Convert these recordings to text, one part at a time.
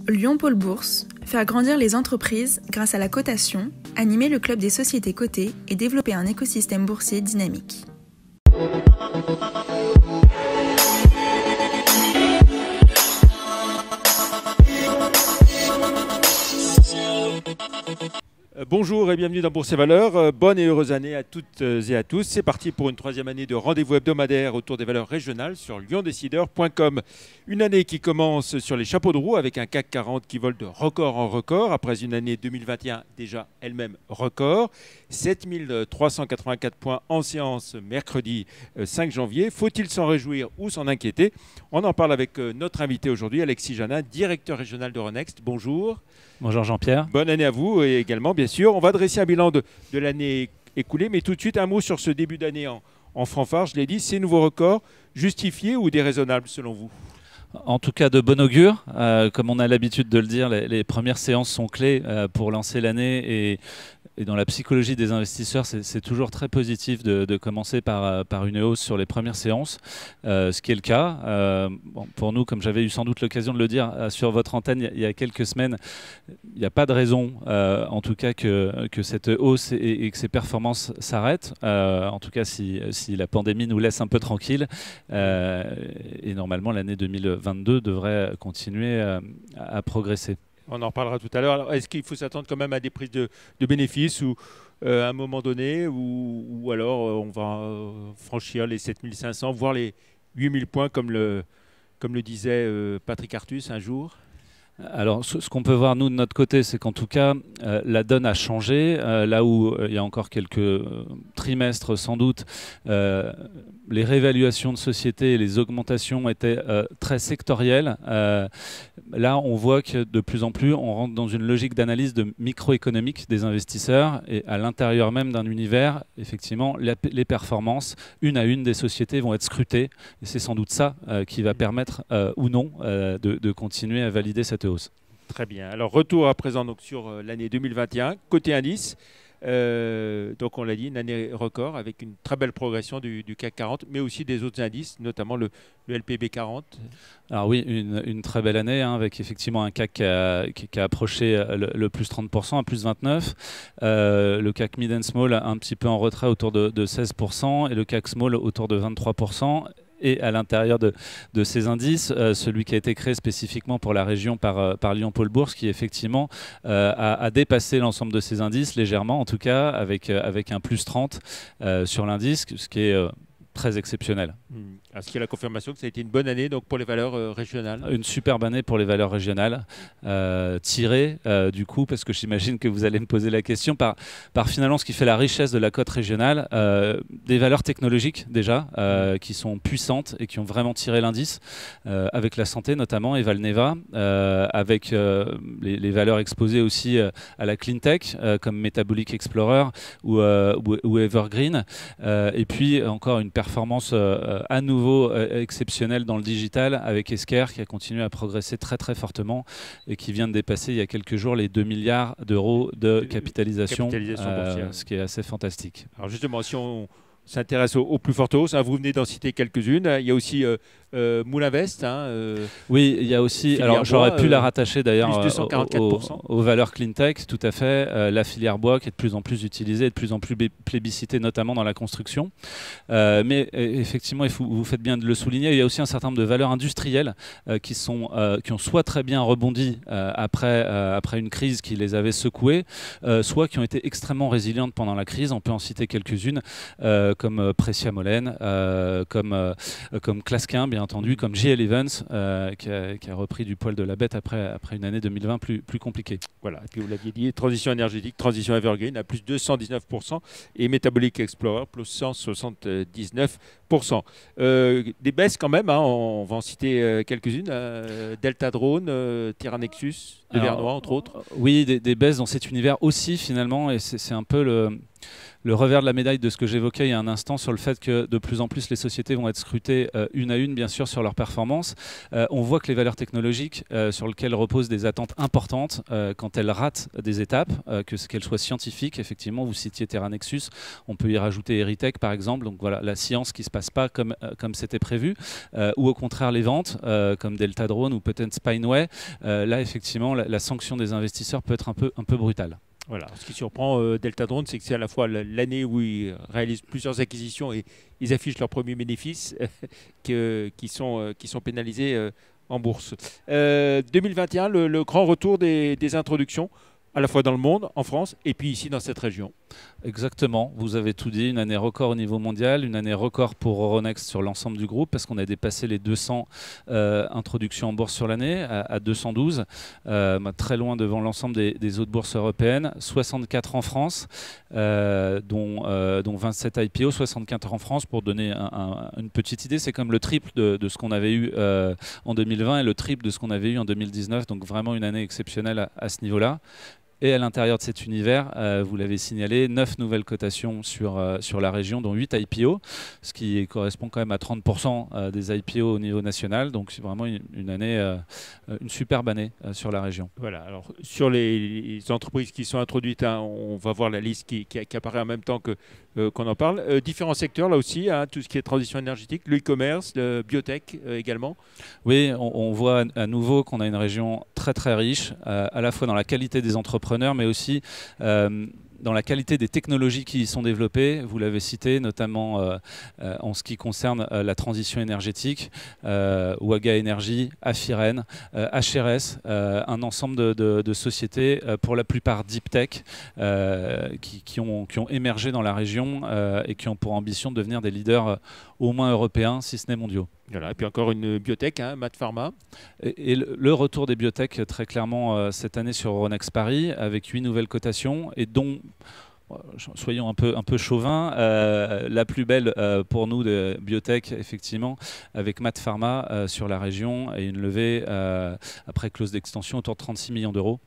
Lyon Pôle Bourse, faire grandir les entreprises grâce à la cotation, animer le club des sociétés cotées et développer un écosystème boursier dynamique. Bonjour et bienvenue dans Bourse et Valeurs. Bonne et heureuse année à toutes et à tous. C'est parti pour une troisième année de rendez-vous hebdomadaire autour des valeurs régionales sur lyondécideur.com. Une année qui commence sur les chapeaux de roue avec un CAC 40 qui vole de record en record après une année 2021 déjà elle-même record. 7384 points en séance mercredi 5 janvier. Faut-il s'en réjouir ou s'en inquiéter? On en parle avec notre invité aujourd'hui, Alexis Janin, directeur régional d'Euronext. Bonjour. Bonjour Jean-Pierre. Bonne année à vous et également, bien sûr. On va dresser un bilan de l'année écoulée, mais tout de suite, un mot sur ce début d'année en fanfare. Je l'ai dit, ces nouveaux records justifiés ou déraisonnables selon vous? En tout cas, de bon augure. Comme on a l'habitude de le dire, les premières séances sont clés pour lancer l'année et dans la psychologie des investisseurs, c'est toujours très positif de commencer par une hausse sur les premières séances, ce qui est le cas. Pour nous, comme j'avais eu sans doute l'occasion de le dire sur votre antenne il y a quelques semaines, il n'y a pas de raison, en tout cas, que cette hausse et que ces performances s'arrêtent. En tout cas, si la pandémie nous laisse un peu tranquille. Et normalement, l'année 2022 devrait continuer à progresser. On en reparlera tout à l'heure. Est-ce qu'il faut s'attendre quand même à des prises de bénéfices ou à un moment donné ou alors on va franchir les 7500, voire les 8000 points comme le disait Patrick Artus un jour? Alors, ce qu'on peut voir, nous, de notre côté, c'est qu'en tout cas, la donne a changé. Là où il y a encore quelques trimestres, sans doute, les réévaluations de sociétés et les augmentations étaient très sectorielles. Là, on voit que de plus en plus, on rentre dans une logique d'analyse de microéconomique des investisseurs et à l'intérieur même d'un univers, effectivement, les performances, une à une des sociétés vont être scrutées. Et c'est sans doute ça qui va permettre ou non de continuer à valider cette hausse. Très bien. Alors, retour à présent donc, sur l'année 2021. Côté indice, donc on l'a dit, une année record avec une très belle progression du CAC 40, mais aussi des autres indices, notamment le LPB 40. Alors oui, une très belle année avec effectivement un CAC qui a approché le plus 30% à plus 29%. Le CAC Mid and Small un petit peu en retrait autour de 16% et le CAC Small autour de 23%. Et à l'intérieur de ces indices, celui qui a été créé spécifiquement pour la région par Lyon Pôle Bourse, qui effectivement a dépassé l'ensemble de ces indices légèrement, en tout cas avec un plus 30 sur l'indice, ce qui est très exceptionnel. Est-ce qu'il y a la confirmation que ça a été une bonne année donc, pour les valeurs régionales? Une superbe année pour les valeurs régionales, tirée du coup, parce que j'imagine que vous allez me poser la question, par finalement ce qui fait la richesse de la cote régionale, des valeurs technologiques déjà, qui sont puissantes et qui ont vraiment tiré l'indice, avec la santé notamment et Valneva, avec les valeurs exposées aussi à la clean tech, comme Metabolic Explorer ou Evergreen, et puis encore une performance à nouveau exceptionnelle dans le digital avec Esker qui a continué à progresser très très fortement et qui vient de dépasser il y a quelques jours les 2 milliards d'euros de capitalisation boursière, ce qui est assez fantastique. Alors justement, si on s'intéresse aux plus fortes hausses, vous venez d'en citer quelques-unes. Il y a aussi Moulinvest. Oui, il y a aussi. Alors, j'aurais pu la rattacher d'ailleurs aux valeurs clean tech, tout à fait. La filière bois qui est de plus en plus utilisée, de plus en plus plébiscitée, notamment dans la construction. Mais effectivement, vous faites bien de le souligner, il y a aussi un certain nombre de valeurs industrielles qui ont soit très bien rebondi après une crise qui les avait secouées, soit qui ont été extrêmement résilientes pendant la crise. On peut en citer quelques-unes. Comme Precia Molen, comme Clasquin, bien entendu, comme GL Evans, qui a repris du poil de la bête après une année 2020 plus compliquée. Voilà, et puis vous l'aviez dit, transition énergétique, transition Evergreen à plus 219% et Metabolic Explorer plus 179%. Des baisses quand même, on va en citer quelques-unes. Delta Drone, Terra Nexus, de Vernois, entre autres. Oui, des baisses dans cet univers aussi finalement, et c'est un peu Le revers de la médaille de ce que j'évoquais il y a un instant sur le fait que de plus en plus les sociétés vont être scrutées une à une, bien sûr, sur leur performance. On voit que les valeurs technologiques sur lesquelles reposent des attentes importantes, quand elles ratent des étapes, qu'elles soient scientifiques, effectivement, vous citiez Terranexus, on peut y rajouter Eritech par exemple, donc voilà, la science qui ne se passe pas comme c'était prévu, ou au contraire les ventes, comme Delta Drone ou peut-être Spineway, là effectivement la sanction des investisseurs peut être un peu brutale. Voilà. Ce qui surprend Delta Drone, c'est que c'est à la fois l'année où ils réalisent plusieurs acquisitions et ils affichent leurs premiers bénéfices qui sont pénalisés en bourse. 2021, le grand retour des introductions, à la fois dans le monde, en France, et puis ici dans cette région. Exactement, vous avez tout dit, une année record au niveau mondial, une année record pour Euronext sur l'ensemble du groupe, parce qu'on a dépassé les 200 introductions en bourse sur l'année, à 212, très loin devant l'ensemble des autres bourses européennes, 64 en France, dont 27 IPO, 64 en France, pour donner une petite idée, c'est comme le triple de ce qu'on avait eu en 2020 et le triple de ce qu'on avait eu en 2019, donc vraiment une année exceptionnelle à ce niveau-là. Et à l'intérieur de cet univers, vous l'avez signalé, 9 nouvelles cotations sur la région, dont 8 IPO, ce qui correspond quand même à 30% des IPO au niveau national. Donc c'est vraiment une année, une superbe année sur la région. Voilà, alors sur les entreprises qui sont introduites, hein, on va voir la liste qui apparaît en même temps qu'on en parle. Différents secteurs là aussi, hein, tout ce qui est transition énergétique, le e-commerce, le biotech également. Oui, on voit à nouveau qu'on a une région très très riche, à la fois dans la qualité des entrepreneurs, mais aussi dans la qualité des technologies qui y sont développées. Vous l'avez cité, notamment en ce qui concerne la transition énergétique, Waga Energy, Afiren, HRS, un ensemble de sociétés, pour la plupart deep tech, qui ont émergé dans la région et qui ont pour ambition de devenir des leaders au moins européens, si ce n'est mondiaux. Voilà, et puis encore une biotech, hein, Mad Pharma. Et le retour des biotech, très clairement, cette année sur Euronext Paris, avec 8 nouvelles cotations, et dont, soyons un peu chauvins, la plus belle pour nous de biotech, effectivement, avec Mad Pharma sur la région, et une levée après clause d'extension autour de 36 millions d'euros.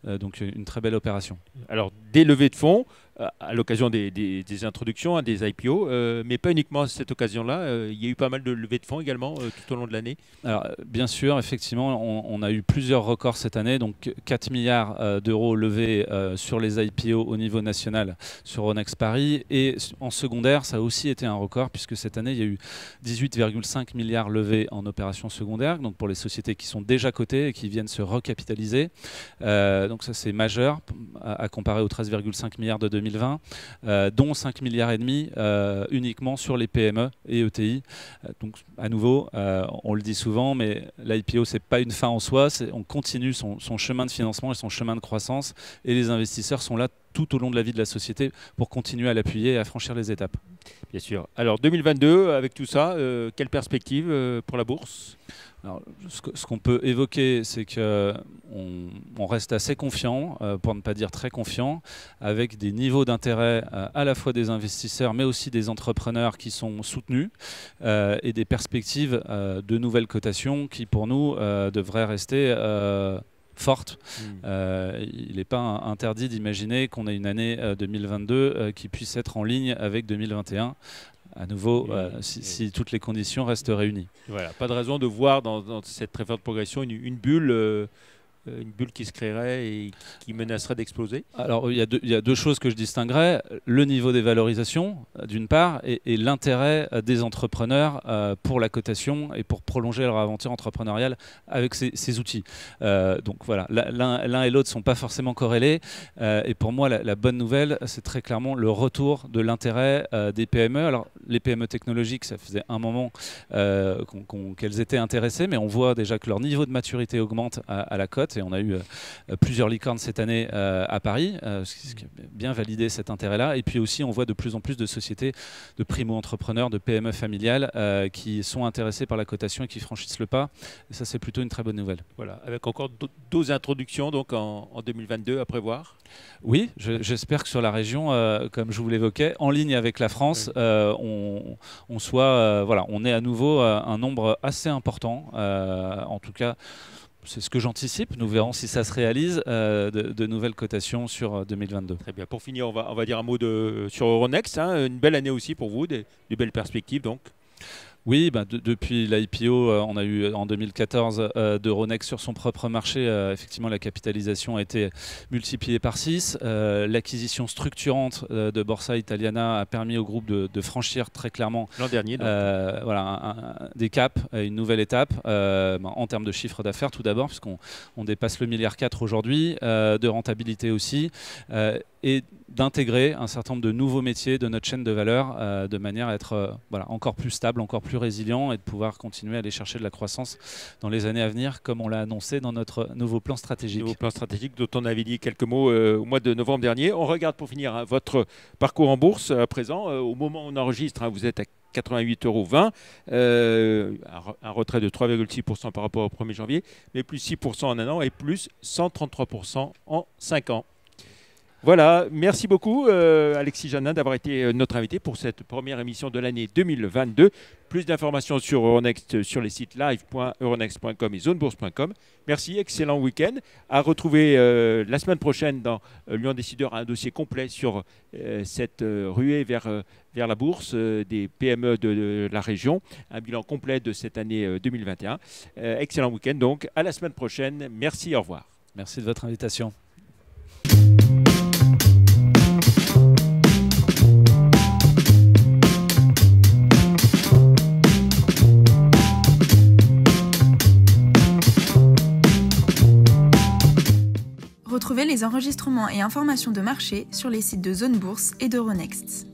Donc une très belle opération. Alors, des levées de fonds à l'occasion des introductions, hein, des IPO, mais pas uniquement à cette occasion-là. Il y a eu pas mal de levées de fonds également tout au long de l'année. Alors, bien sûr, effectivement, on a eu plusieurs records cette année, donc 4 milliards d'euros levés sur les IPO au niveau national sur Euronext Paris, et en secondaire, ça a aussi été un record, puisque cette année, il y a eu 18,5 milliards levés en opérations secondaires, donc pour les sociétés qui sont déjà cotées et qui viennent se recapitaliser. Donc ça, c'est majeur à comparer aux 13,5 milliards de 2020, dont 5 milliards et demi uniquement sur les PME et ETI. Donc à nouveau, on le dit souvent, mais l'IPO, c'est pas une fin en soi, on continue son chemin de financement et son chemin de croissance, et les investisseurs sont là tout au long de la vie de la société pour continuer à l'appuyer et à franchir les étapes. Bien sûr. Alors 2022, avec tout ça, quelle perspective pour la bourse ? Alors, ce qu'on peut évoquer, c'est qu'on reste assez confiant, pour ne pas dire très confiant, avec des niveaux d'intérêt à la fois des investisseurs, mais aussi des entrepreneurs qui sont soutenus, et des perspectives de nouvelles cotations qui, pour nous, devraient rester forte. Il n'est pas interdit d'imaginer qu'on ait une année 2022 qui puisse être en ligne avec 2021. À nouveau, si toutes les conditions restent réunies. Voilà, pas de raison de voir dans cette très forte progression une bulle qui se créerait et qui menacerait d'exploser. Alors, il y a deux choses que je distinguerais. Le niveau des valorisations, d'une part, et l'intérêt des entrepreneurs pour la cotation et pour prolonger leur aventure entrepreneuriale avec ces outils. Donc voilà, l'un et l'autre ne sont pas forcément corrélés. Et pour moi, la bonne nouvelle, c'est très clairement le retour de l'intérêt des PME. Alors, les PME technologiques, ça faisait un moment qu'elles étaient intéressées, mais on voit déjà que leur niveau de maturité augmente à la cote. Et on a eu plusieurs licornes cette année à Paris, ce qui a bien validé cet intérêt-là. Et puis aussi, on voit de plus en plus de sociétés, de primo-entrepreneurs, de PME familiales qui sont intéressées par la cotation et qui franchissent le pas. Et ça, c'est plutôt une très bonne nouvelle. Voilà, avec encore d'autres introductions donc en 2022 à prévoir. Oui, j'espère que sur la région, comme je vous l'évoquais, en ligne avec la France, on soit, on est à nouveau un nombre assez important, en tout cas c'est ce que j'anticipe. Nous verrons si ça se réalise, de nouvelles cotations sur 2022. Très bien. Pour finir, on va dire un mot sur Euronext. Une belle année aussi pour vous, des belles perspectives donc. Oui, depuis l'IPO, on a eu en 2014 d'Euronext sur son propre marché. Effectivement, la capitalisation a été multipliée par 6. L'acquisition structurante de Borsa Italiana a permis au groupe de franchir très clairement l'an dernier, des caps, une nouvelle étape en termes de chiffre d'affaires tout d'abord, puisqu'on dépasse le 1,4 milliard aujourd'hui, de rentabilité aussi. Et d'intégrer un certain nombre de nouveaux métiers de notre chaîne de valeur de manière à être encore plus stable, encore plus résilient et de pouvoir continuer à aller chercher de la croissance dans les années à venir, comme on l'a annoncé dans notre nouveau plan stratégique. Nouveau plan stratégique dont on avait dit quelques mots au mois de novembre dernier. On regarde pour finir votre parcours en bourse à présent. Au moment où on enregistre, vous êtes à 88,20 €, un retrait de 3,6% par rapport au 1er janvier, mais plus 6% en un an et plus 133% en 5 ans. Voilà, merci beaucoup Alexis Janin d'avoir été notre invité pour cette première émission de l'année 2022. Plus d'informations sur Euronext sur les sites live.euronext.com et zonebourse.com. Merci, excellent week-end. À retrouver la semaine prochaine dans Lyon Décideur, un dossier complet sur cette ruée vers la bourse des PME de la région. Un bilan complet de cette année 2021. Excellent week-end donc, à la semaine prochaine. Merci, au revoir. Merci de votre invitation. Retrouvez les enregistrements et informations de marché sur les sites de Zone Bourse et d'Euronext.